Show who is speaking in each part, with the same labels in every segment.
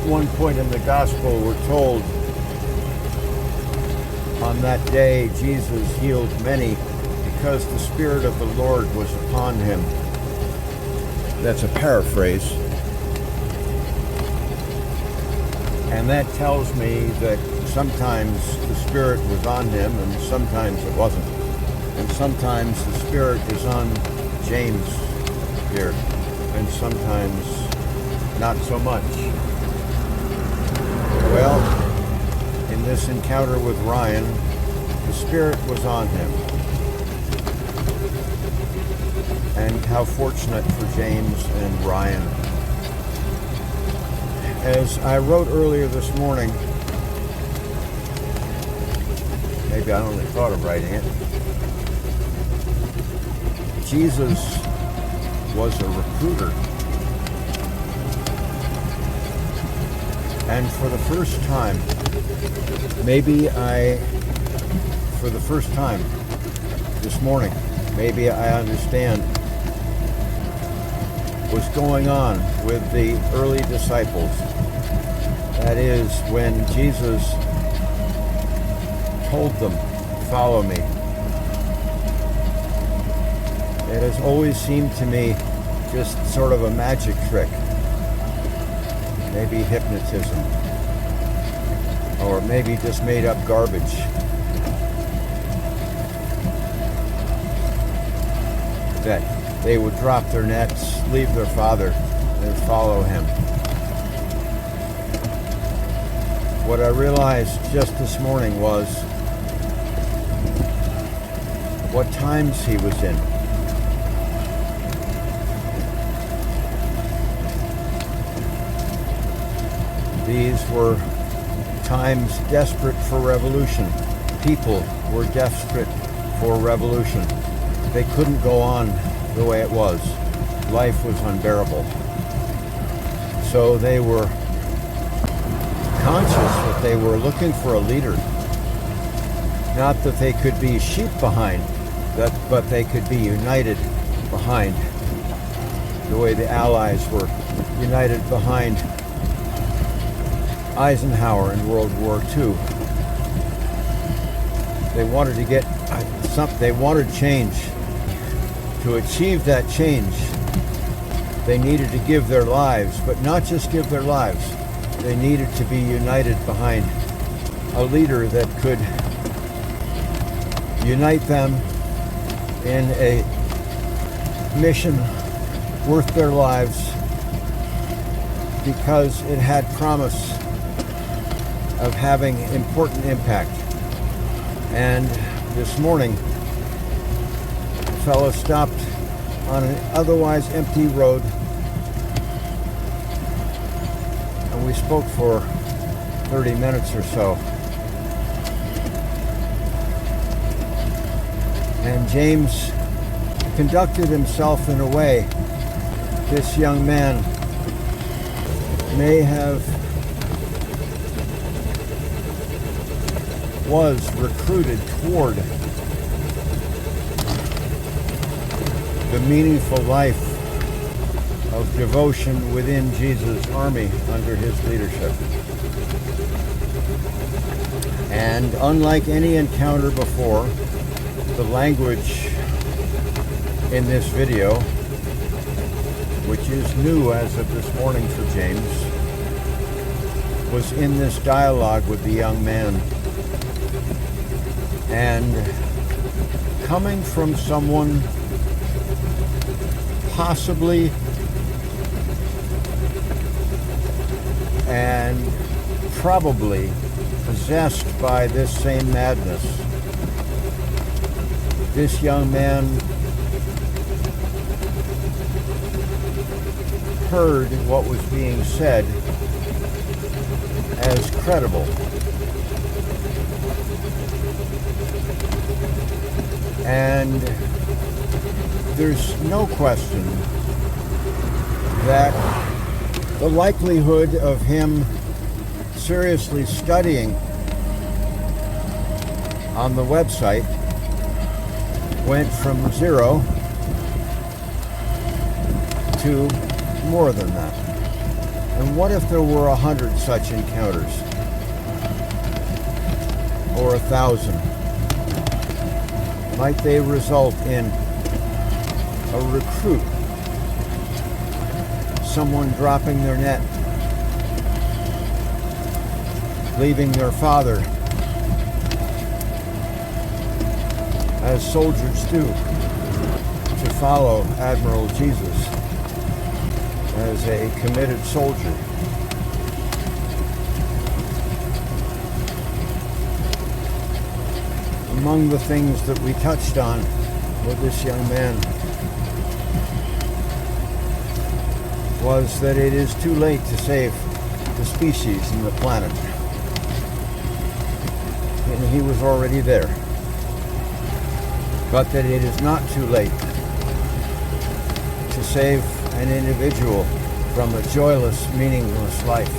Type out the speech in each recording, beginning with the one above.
Speaker 1: At one point in the gospel, we're told on that day Jesus healed many because the Spirit of the Lord was upon him. That's a paraphrase. And that tells me that sometimes the Spirit was on him and sometimes it wasn't. And sometimes the Spirit is on James here and sometimes not so much. Well, in this encounter with Ryan, the Spirit was on him. And how fortunate for James and Ryan. As I wrote earlier this morning, maybe I only thought of writing it, Jesus was a recruiter. And for the first time, for the first time this morning, maybe I understand what's going on with the early disciples. That is, when Jesus told them, "Follow me." It has always seemed to me just sort of a magic trick. Maybe hypnotism. Or maybe just made up garbage. That they would drop their nets, leave their father, and follow him. What I realized just this morning was what times he was in. These were times desperate for revolution. People were desperate for revolution. They couldn't go on the way it was. Life was unbearable. So they were conscious that they were looking for a leader. Not that they could be sheep behind, but they could be united behind. The way the Allies were united behind Eisenhower in World War II. They wanted to get they wanted change. To achieve that change, they needed to give their lives, but not just give their lives. They needed to be united behind a leader that could unite them in a mission worth their lives because it had promise of having important impact. And this morning, a fellow stopped on an otherwise empty road, and we spoke for 30 minutes or so. And James conducted himself in a way this young man was recruited toward the meaningful life of devotion within Jesus' army under his leadership. And unlike any encounter before, the language in this video, which is new as of this morning for James, was in this dialogue with the young man. And coming from someone possibly and probably possessed by this same madness, this young man heard what was being said as credible. And there's no question that the likelihood of him seriously studying on the website went from 0 to more than that. And what if there were 100 such encounters? Or 1,000? Might they result in a recruit? Someone dropping their net, leaving their father, as soldiers do, to follow Admiral Jesus as a committed soldier. Among the things that we touched on with this young man was that it is too late to save the species and the planet. And he was already there. But that it is not too late to save an individual from a joyless, meaningless life.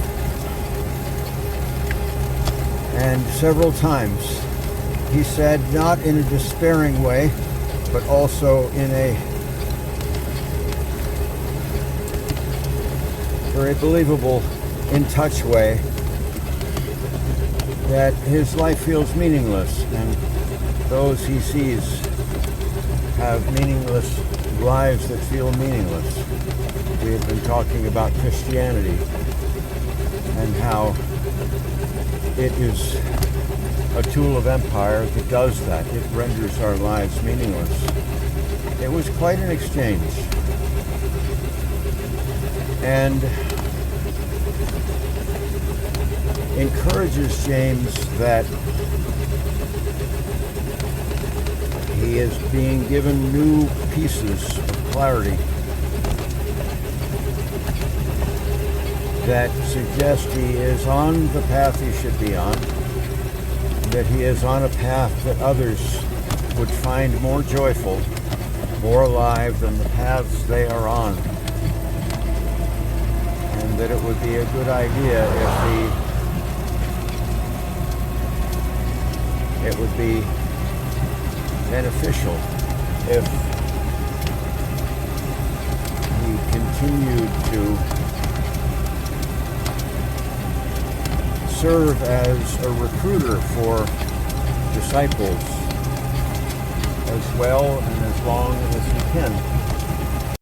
Speaker 1: And several times he said, not in a despairing way, but also in a very believable, in-touch way, that his life feels meaningless, and those he sees have meaningless lives that feel meaningless. We have been talking about Christianity and how it is a tool of empire that does that. It renders our lives meaningless. It was quite an exchange. And encourages James that he is being given new pieces of clarity that suggest he is on the path he should be on, that he is on a path that others would find more joyful, more alive than the paths they are on, and that it would be a good idea if it would be beneficial if he continued to serve as a recruiter for disciples as well and as long as he can.